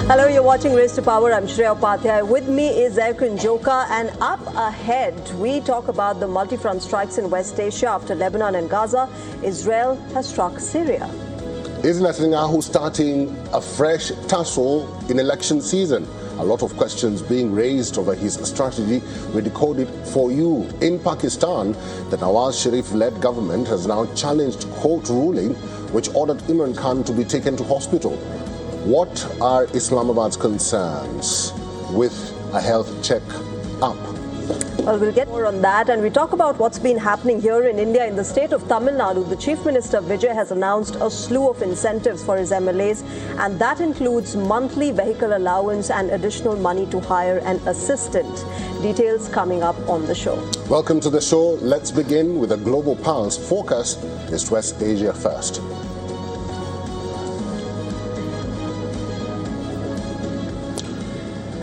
Hello, you're watching Race to Power. I'm Shreya Upadhyay. With me is Erkin Joka, and up ahead, we talk about the multi-front strikes in West Asia after Lebanon and Gaza. Israel has struck Syria. Is Netanyahu starting a fresh tussle in election season? A lot of questions being raised over his strategy. We decode it for you. In Pakistan, the Nawaz Sharif-led government has now challenged court ruling which ordered Imran Khan to be taken to hospital. What are Islamabad's concerns with a health check-up? Well, we'll get more on that, and we talk about what's been happening here in India. In the state of Tamil Nadu, the Chief Minister Vijay has announced a slew of incentives for his MLAs, and that includes monthly vehicle allowance and additional money to hire an assistant. Details coming up on the show. Welcome to the show. Let's begin with a global pulse. Focus is West Asia first.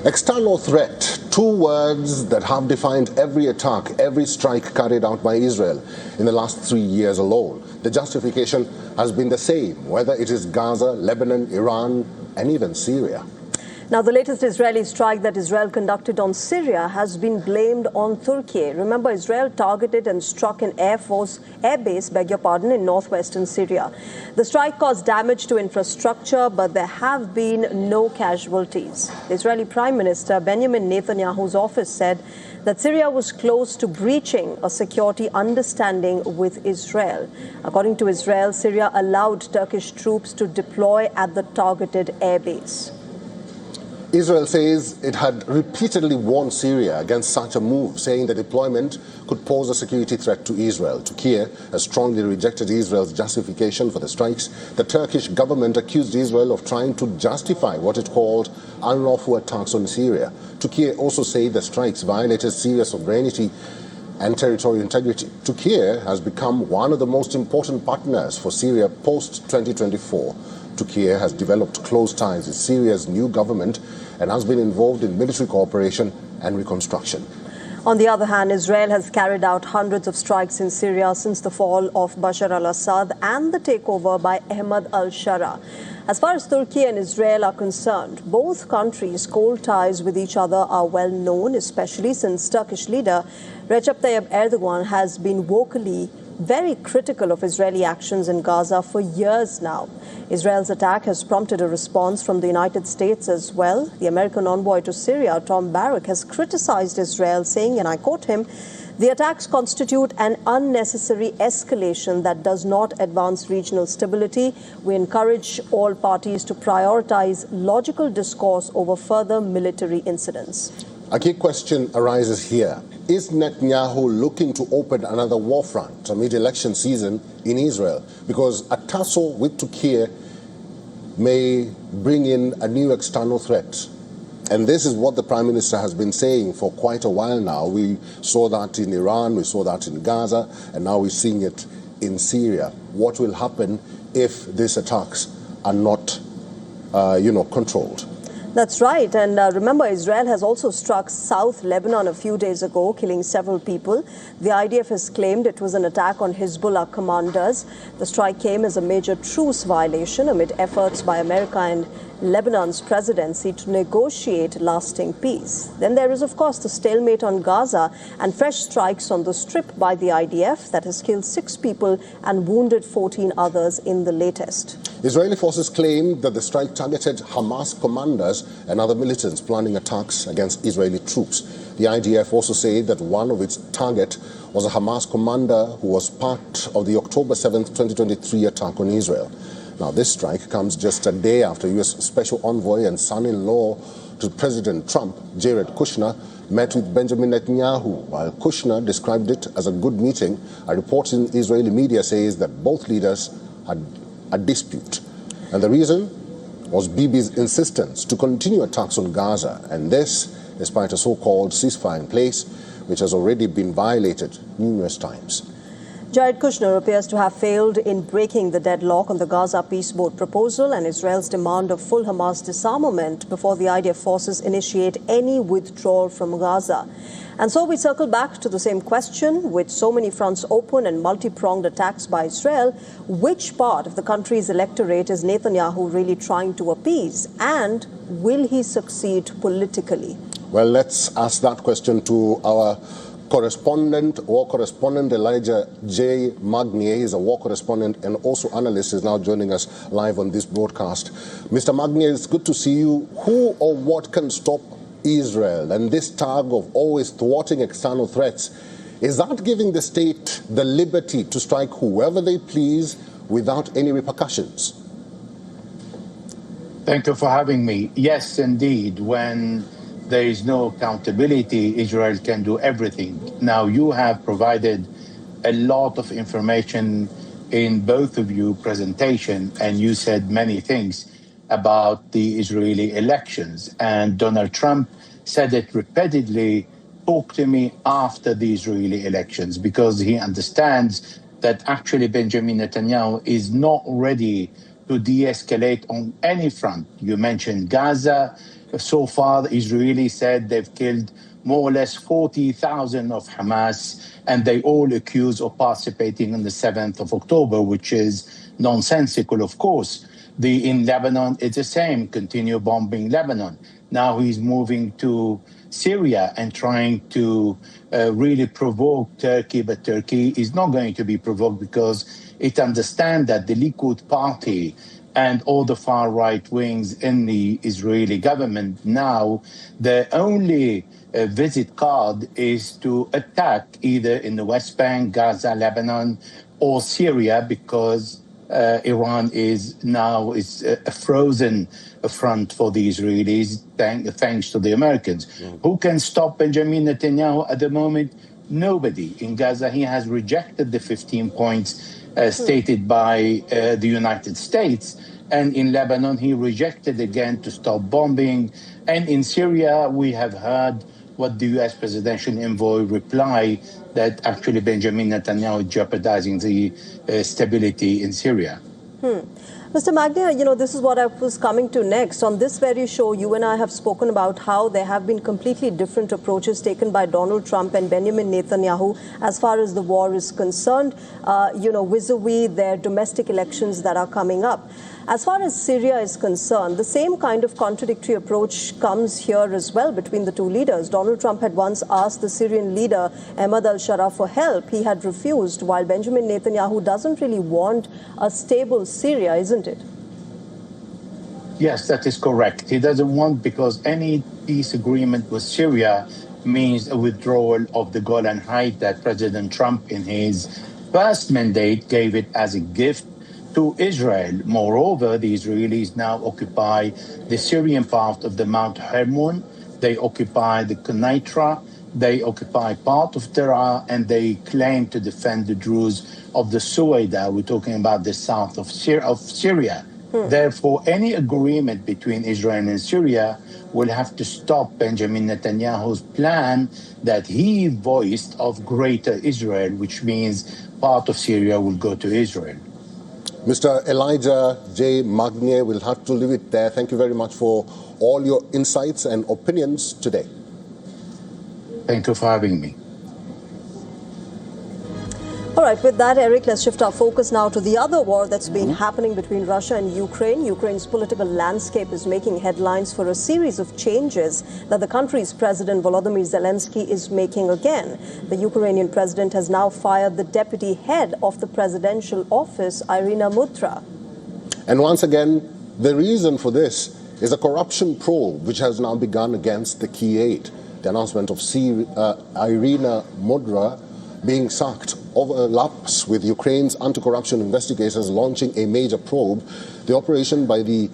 External threat, two words that have defined every attack, every strike carried out by Israel in the last 3 years alone. The justification has been the same, whether it is Gaza, Lebanon, Iran, and even Syria. Now, the latest Israeli strike that Israel conducted on Syria has been blamed on Turkey. Remember, Israel targeted and struck an air base, in northwestern Syria. The strike caused damage to infrastructure, but there have been no casualties. The Israeli Prime Minister Benjamin Netanyahu's office said that Syria was close to breaching a security understanding with Israel. According to Israel, Syria allowed Turkish troops to deploy at the targeted airbase. Israel says it had repeatedly warned Syria against such a move, saying the deployment could pose a security threat to Israel. Turkey has strongly rejected Israel's justification for the strikes. The Turkish government accused Israel of trying to justify what it called unlawful attacks on Syria. Turkey also said the strikes violated Syria's sovereignty and territorial integrity. Turkey has become one of the most important partners for Syria post-2024. Turkey has developed close ties with Syria's new government and has been involved in military cooperation and reconstruction. On the other hand, Israel has carried out hundreds of strikes in Syria since the fall of Bashar al-Assad and the takeover by Ahmad al-Shara. As far as Turkey and Israel are concerned, both countries' cold ties with each other are well known, especially since Turkish leader Recep Tayyip Erdogan has been vocally very critical of Israeli actions in Gaza for years now. Israel's attack has prompted a response from the United States as well. The American envoy to Syria, Tom Barrack, has criticized Israel, saying, and I quote him, "The attacks constitute an unnecessary escalation that does not advance regional stability. We encourage all parties to prioritize logical discourse over further military incidents." A key question arises here. Is Netanyahu looking to open another war front amid election season in Israel? Because a tussle with Turkey may bring in a new external threat. And this is what the Prime Minister has been saying for quite a while now. We saw that in Iran, we saw that in Gaza, and now we're seeing it in Syria. What will happen if these attacks are not, controlled? That's right. And remember, Israel has also struck South Lebanon a few days ago, killing several people. The IDF has claimed it was an attack on Hezbollah commanders. The strike came as a major truce violation amid efforts by America and Lebanon's presidency to negotiate lasting peace. Then there is, of course, the stalemate on Gaza and fresh strikes on the Strip by the IDF that has killed 6 people and wounded 14 others in the latest. Israeli forces claim that the strike targeted Hamas commanders and other militants planning attacks against Israeli troops. The IDF also said that one of its targets was a Hamas commander who was part of the October 7, 2023 attack on Israel. Now, this strike comes just a day after U.S. Special Envoy and son-in-law to President Trump, Jared Kushner, met with Benjamin Netanyahu. While Kushner described it as a good meeting, a report in Israeli media says that both leaders had a dispute. And the reason was Bibi's insistence to continue attacks on Gaza, and this despite a so-called ceasefire in place, which has already been violated numerous times. Jared Kushner appears to have failed in breaking the deadlock on the Gaza peace board proposal and Israel's demand of full Hamas disarmament before the IDF forces initiate any withdrawal from Gaza. And so we circle back to the same question: with so many fronts open and multi-pronged attacks by Israel, which part of the country's electorate is Netanyahu really trying to appease? And will he succeed politically? Well, let's ask that question to our correspondent Elijah J. Magnier. He's a war correspondent and also analyst, is now joining us live on this broadcast. Mr. Magnier, it's good to see you. Who or what can stop Israel and this tug of always thwarting external threats? Is that giving the state the liberty to strike whoever they please without any repercussions? Thank you for having me. Yes, indeed. When there is no accountability, Israel can do everything. Now, you have provided a lot of information in both of your presentation, and you said many things about the Israeli elections. And Donald Trump said it repeatedly: talk to me after the Israeli elections, because he understands that actually Benjamin Netanyahu is not ready to de-escalate on any front. You mentioned Gaza. So far, the Israelis said they've killed more or less 40,000 of Hamas, and they all accuse of participating on the 7th of October, which is nonsensical, of course. In Lebanon, it's the same, continue bombing Lebanon. Now he's moving to Syria and trying to really provoke Turkey, but Turkey is not going to be provoked because it understands that the Likud party and all the far-right wings in the Israeli government now, the only visit card is to attack either in the West Bank, Gaza, Lebanon, or Syria, because Iran is now a frozen front for the Israelis, thanks to the Americans. Who can stop Benjamin Netanyahu at the moment? Nobody. In Gaza, he has rejected the 15 points stated by the United States. And in Lebanon, he rejected again to stop bombing. And in Syria, we have heard what the U.S. presidential envoy reply, that actually Benjamin Netanyahu is jeopardizing the stability in Syria. Mr. Magnier, this is what I was coming to next. On this very show, you and I have spoken about how there have been completely different approaches taken by Donald Trump and Benjamin Netanyahu as far as the war is concerned, vis-a-vis their domestic elections that are coming up. As far as Syria is concerned, the same kind of contradictory approach comes here as well between the two leaders. Donald Trump had once asked the Syrian leader, Ahmad al-Shara, for help. He had refused, while Benjamin Netanyahu doesn't really want a stable Syria, isn't it? Yes, that is correct. He doesn't want, because any peace agreement with Syria means a withdrawal of the Golan Heights that President Trump in his first mandate gave it as a gift to Israel. Moreover, the Israelis now occupy the Syrian part of the Mount Hermon. They occupy the Quneitra. They occupy part of Terah, and they claim to defend the Druze of the Suwaida. We're talking about the south of Syria. Therefore, any agreement between Israel and Syria will have to stop Benjamin Netanyahu's plan that he voiced of Greater Israel, which means part of Syria will go to Israel. Mr. Elijah J. Magnier, we'll have to leave it there. Thank you very much for all your insights and opinions today. Thank you for having me. All right, with that, Eric, let's shift our focus now to the other war that's been happening between Russia and Ukraine. Ukraine's political landscape is making headlines for a series of changes that the country's President Volodymyr Zelensky is making again. The Ukrainian president has now fired the deputy head of the presidential office, Irina Mudra. And once again, the reason for this is a corruption probe which has now begun against the key eight. The announcement of Irina Mudra being sacked overlaps with Ukraine's anti-corruption investigators launching a major probe. The operation by the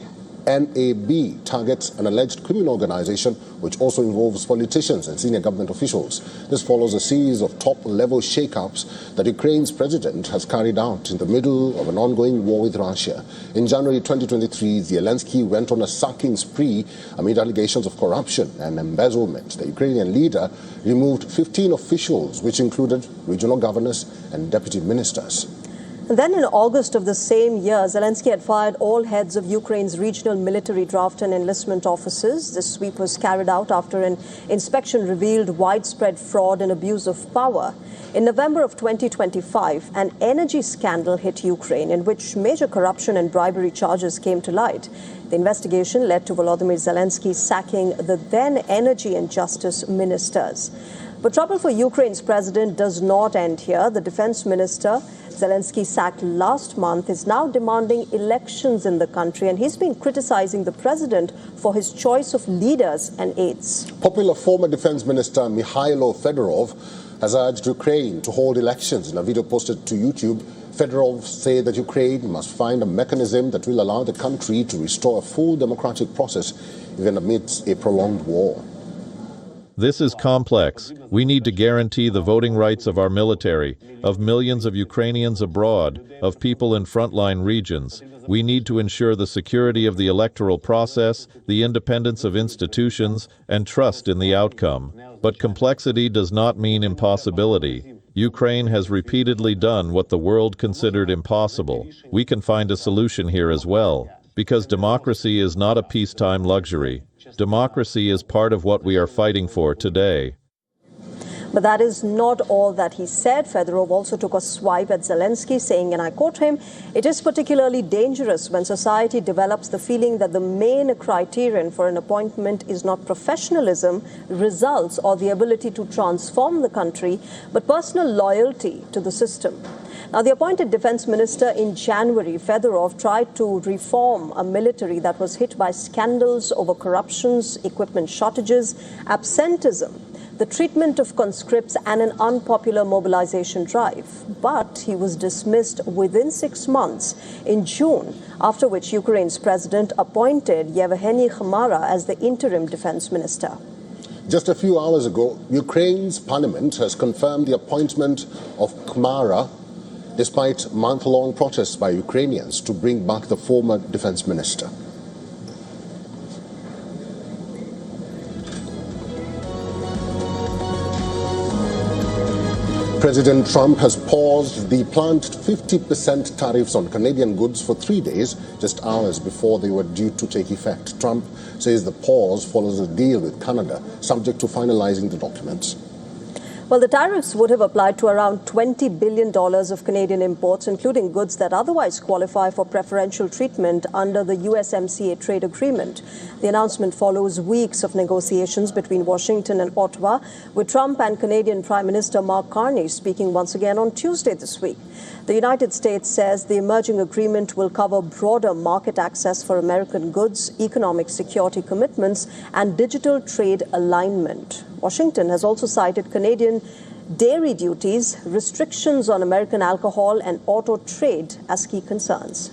NAB targets an alleged criminal organization which also involves politicians and senior government officials. This follows a series of top-level shakeups that Ukraine's president has carried out in the middle of an ongoing war with Russia. In January 2023, Zelensky went on a sacking spree amid allegations of corruption and embezzlement. The Ukrainian leader removed 15 officials, which included regional governors and deputy ministers. And then in August of the same year, Zelensky had fired all heads of Ukraine's regional military draft and enlistment offices. This sweep was carried out after an inspection revealed widespread fraud and abuse of power. In November of 2025, an energy scandal hit Ukraine in which major corruption and bribery charges came to light. The investigation led to Volodymyr Zelensky sacking the then energy and justice ministers. But trouble for Ukraine's president does not end here. The defense minister Zelensky sacked last month is now demanding elections in the country, and he's been criticizing the president for his choice of leaders and aides. Popular former defense minister Mikhailo Fedorov has urged Ukraine to hold elections. In a video posted to YouTube, Fedorov said that Ukraine must find a mechanism that will allow the country to restore a full democratic process even amidst a prolonged war. This is complex. We need to guarantee the voting rights of our military, of millions of Ukrainians abroad, of people in frontline regions. We need to ensure the security of the electoral process, the independence of institutions, and trust in the outcome. But complexity does not mean impossibility. Ukraine has repeatedly done what the world considered impossible. We can find a solution here as well, because democracy is not a peacetime luxury. Democracy is part of what we are fighting for today. But that is not all that he said. Fedorov also took a swipe at Zelensky, saying, and I quote him, "It is particularly dangerous when society develops the feeling that the main criterion for an appointment is not professionalism, results, or the ability to transform the country, but personal loyalty to the system." Now, the appointed defense minister in January, Fedorov, tried to reform a military that was hit by scandals over corruptions, equipment shortages, absenteeism, the treatment of conscripts, and an unpopular mobilization drive. But he was dismissed within 6 months in June, after which Ukraine's president appointed Yevgeny Khmara as the interim defense minister. Just a few hours ago, Ukraine's parliament has confirmed the appointment of Khmara despite month-long protests by Ukrainians to bring back the former defense minister. President Trump has paused the planned 50% tariffs on Canadian goods for 3 days, just hours before they were due to take effect. Trump says the pause follows a deal with Canada, subject to finalizing the documents. Well, the tariffs would have applied to around $20 billion of Canadian imports, including goods that otherwise qualify for preferential treatment under the USMCA trade agreement. The announcement follows weeks of negotiations between Washington and Ottawa, with Trump and Canadian Prime Minister Mark Carney speaking once again on Tuesday this week. The United States says the emerging agreement will cover broader market access for American goods, economic security commitments, and digital trade alignment. Washington has also cited Canadian dairy duties, restrictions on American alcohol, and auto trade as key concerns.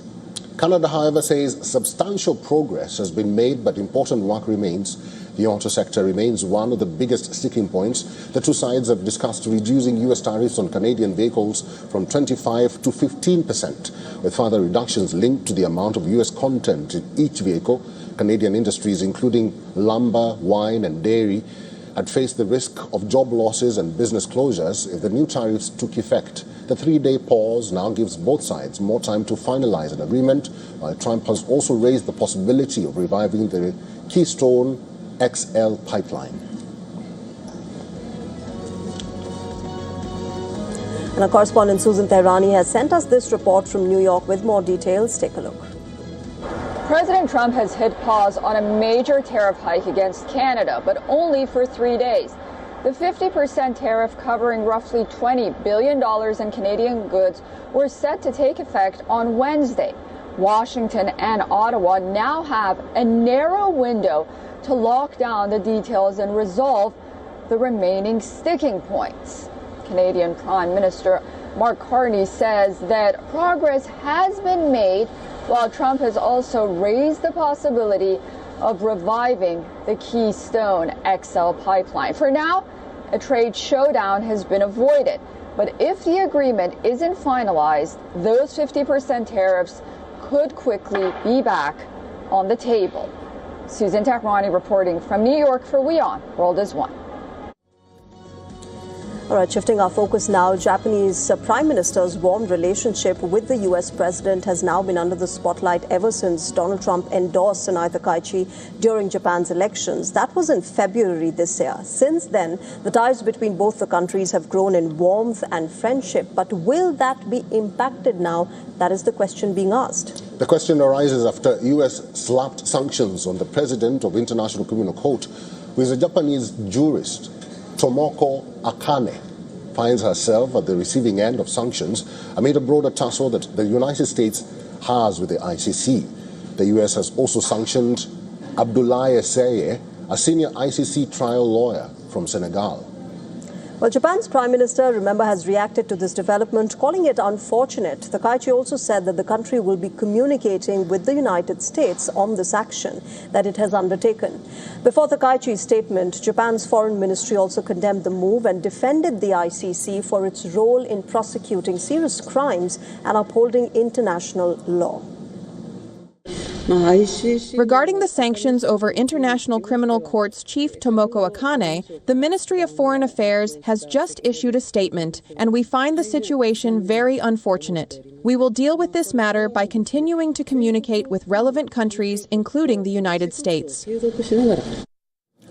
Canada, however, says substantial progress has been made, but important work remains. The auto sector remains one of the biggest sticking points. The two sides have discussed reducing U.S. tariffs on Canadian vehicles from 25% to 15%, with further reductions linked to the amount of U.S. content in each vehicle. Canadian industries, including lumber, wine, and dairy, had faced the risk of job losses and business closures if the new tariffs took effect. The 3-day pause now gives both sides more time to finalize an agreement, while Trump has also raised the possibility of reviving the Keystone XL pipeline. And our correspondent Susan Tehrani has sent us this report from New York with more details. Take a look. President Trump has hit pause on a major tariff hike against Canada, but only for 3 days. The 50% tariff covering roughly $20 billion in Canadian goods were set to take effect on Wednesday. Washington and Ottawa now have a narrow window to lock down the details and resolve the remaining sticking points. Canadian Prime Minister Mark Carney says that progress has been made, while Trump has also raised the possibility of reviving the Keystone XL pipeline. For now, a trade showdown has been avoided. But if the agreement isn't finalized, those 50% tariffs could quickly be back on the table. Susan Takrani reporting from New York for WION World is One. All right, shifting our focus now, Japanese Prime Minister's warm relationship with the U.S. president has now been under the spotlight ever since Donald Trump endorsed Sanai Takaichi during Japan's elections. That was in February this year. Since then, the ties between both the countries have grown in warmth and friendship. But will that be impacted now? That is the question being asked. The question arises after U.S. slapped sanctions on the president of International Criminal Court, who is a Japanese jurist. Tomoko Akane finds herself at the receiving end of sanctions amid a broader tussle that the United States has with the ICC. The U.S. has also sanctioned Abdoulaye Seye, a senior ICC trial lawyer from Senegal. Well, Japan's Prime Minister, remember, has reacted to this development, calling it unfortunate. Takaichi also said that the country will be communicating with the United States on this action that it has undertaken. Before Takaichi's statement, Japan's foreign ministry also condemned the move and defended the ICC for its role in prosecuting serious crimes and upholding international law. Regarding the sanctions over International Criminal Court's chief Tomoko Akane, the Ministry of Foreign Affairs has just issued a statement, and we find the situation very unfortunate. We will deal with this matter by continuing to communicate with relevant countries, including the United States.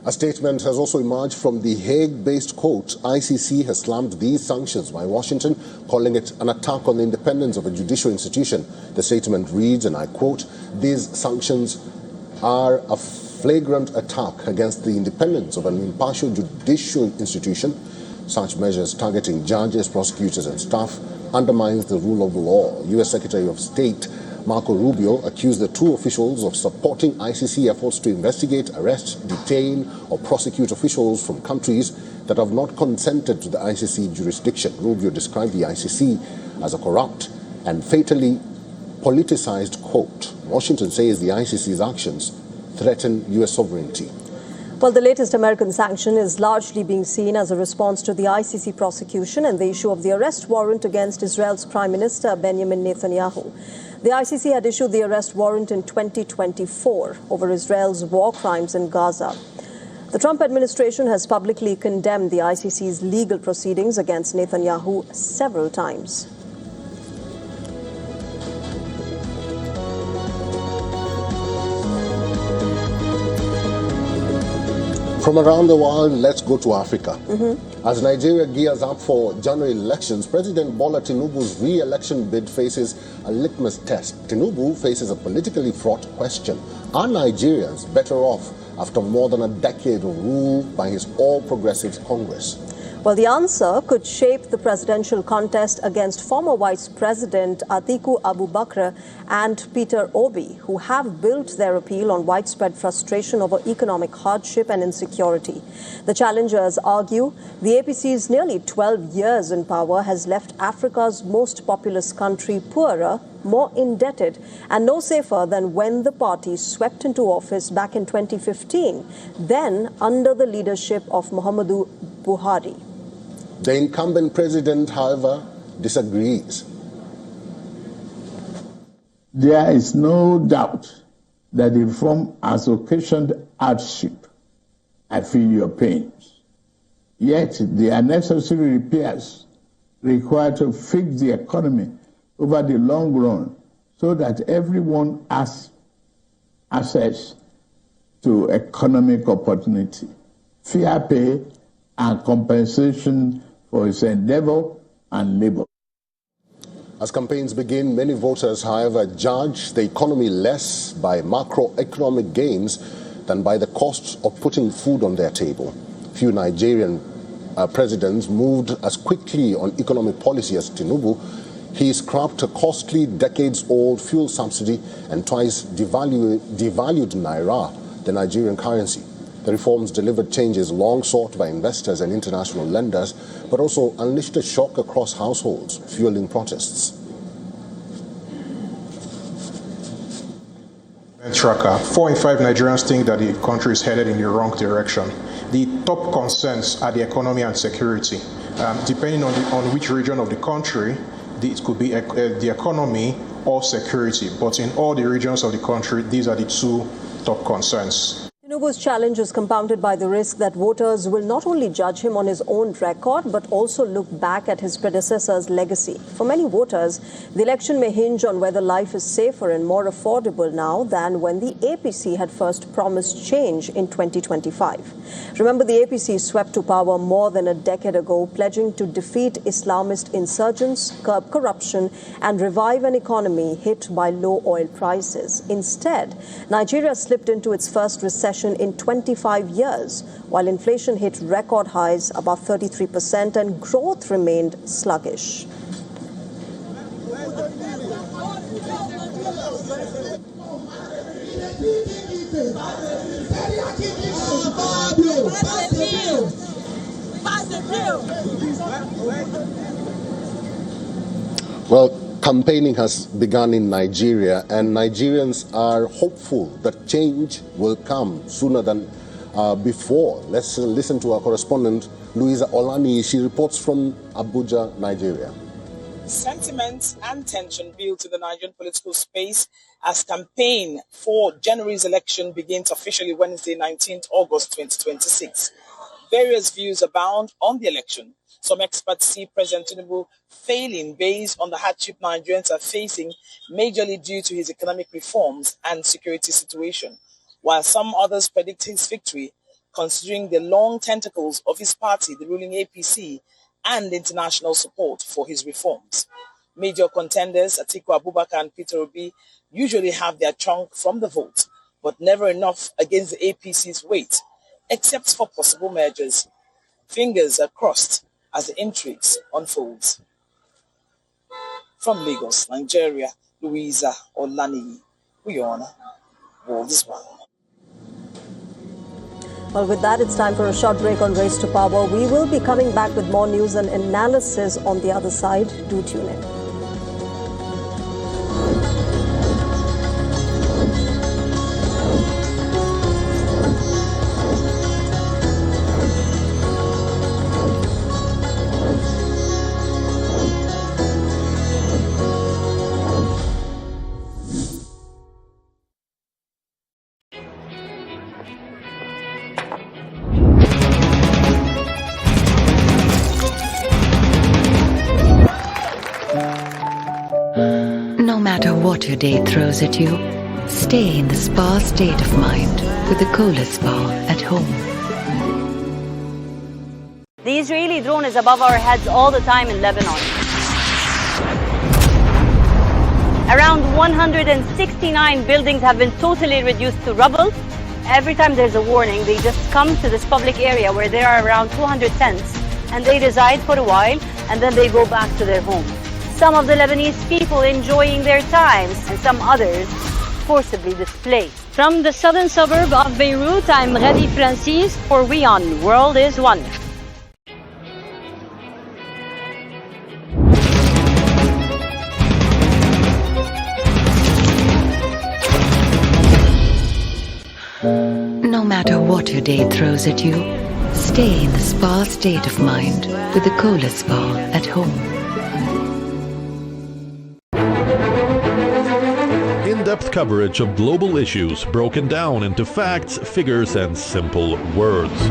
A statement has also emerged from the Hague-based court. ICC has slammed these sanctions by Washington, calling it an attack on the independence of a judicial institution. The statement reads, and I quote, "These sanctions are a flagrant attack against the independence of an impartial judicial institution. Such measures targeting judges, prosecutors, and staff undermines the rule of the law." U.S. Secretary of State Marco Rubio accused the two officials of supporting ICC efforts to investigate, arrest, detain, or prosecute officials from countries that have not consented to the ICC jurisdiction. Rubio described the ICC as a corrupt and fatally politicized court. Washington says the ICC's actions threaten U.S. sovereignty. Well, the latest American sanction is largely being seen as a response to the ICC prosecution and the issue of the arrest warrant against Israel's Prime Minister Benjamin Netanyahu. The ICC had issued the arrest warrant in 2024 over Israel's war crimes in Gaza. The Trump administration has publicly condemned the ICC's legal proceedings against Netanyahu several times. From around the world, let's go to Africa. As Nigeria gears up for January elections, President Bola Tinubu's re-election bid faces a litmus test. Tinubu faces a politically fraught question. Are Nigerians better off after more than a decade of rule by his All Progressives Congress? Well, the answer could shape the presidential contest against former Vice President Atiku Abubakar and Peter Obi, who have built their appeal on widespread frustration over economic hardship and insecurity. The challengers argue the APC's nearly 12 years in power has left Africa's most populous country poorer, more indebted, and no safer than when the party swept into office back in 2015, then under the leadership of Muhammadu Buhari. The incumbent president, however, disagrees. There is no doubt that the reform has occasioned hardship. I feel your pains. Yet there are necessary repairs required to fix the economy over the long run so that everyone has access to economic opportunity, fair pay, and compensation for his endeavor and labor. As campaigns begin, many voters, however, judge the economy less by macroeconomic gains than by the costs of putting food on their table. Few Nigerian presidents moved as quickly on economic policy as Tinubu. He scrapped a costly, decades-old fuel subsidy and twice devalued Naira, the Nigerian currency. The reforms delivered changes long sought by investors and international lenders, but also unleashed a shock across households, fueling protests. tracker, 4 in 5 Nigerians think that the country is headed in the wrong direction. The top concerns are the economy and security. Depending on which region of the country, it could be the economy or security. But in all the regions of the country, these are the two top concerns. Tinubu's challenge is compounded by the risk that voters will not only judge him on his own record, but also look back at his predecessor's legacy. For many voters, the election may hinge on whether life is safer and more affordable now than when the APC had first promised change in 2025. Remember, the APC swept to power more than a decade ago, pledging to defeat Islamist insurgents, curb corruption, and revive an economy hit by low oil prices. Instead, Nigeria slipped into its first recession in 25 years, while inflation hit record highs above 33% and growth remained sluggish. Well, campaigning has begun in Nigeria, and Nigerians are hopeful that change will come sooner than before. Let's listen to our correspondent, Louisa Olani. She reports from Abuja, Nigeria. Sentiment and tension built in the Nigerian political space as campaign for January's election begins officially Wednesday, 19th August 2026. Various views abound on the election. Some experts see President Tinubu failing based on the hardship Nigerians are facing, majorly due to his economic reforms and security situation, while some others predict his victory, considering the long tentacles of his party, the ruling APC, and international support for his reforms. Major contenders, Atiku Abubakar and Peter Obi, usually have their chunk from the vote, but never enough against the APC's weight, except for possible mergers. Fingers are crossed as the intrigues unfolds. From Lagos, Nigeria, Louisa Olani, WION The World is One. Well, with that, it's time for a short break on Race to Power. We will be coming back with more news and analysis on the other side. Do tune in. No matter what your day throws at you, stay in the spa state of mind with the Cola Spa at home. The Israeli drone is above our heads all the time in Lebanon. Around 169 buildings have been totally reduced to rubble. Every time there's a warning, they just come to this public area where there are around 200 tents, and they reside for a while, and then they go back to their homes. Some of the Lebanese people enjoying their times, and some others forcibly displaced. From the southern suburb of Beirut, I'm Radi Francis for WION The World is One. No matter what your day throws at you, stay in the spa state of mind with the Cola Spa at home. In-depth coverage of global issues broken down into facts, figures, and simple words.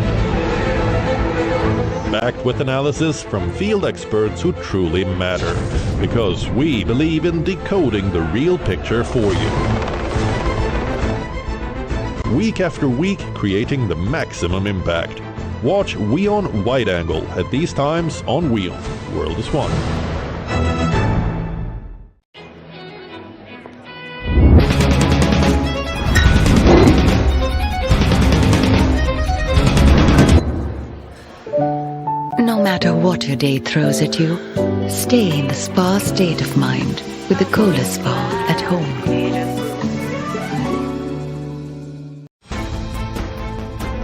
Backed with analysis from field experts who truly matter, because we believe in decoding the real picture for you. Week after week, creating the maximum impact. Watch WION Wide Angle at these times on WION. World is One. No matter what your day throws at you, stay in the spa state of mind with the Cola Spa at home.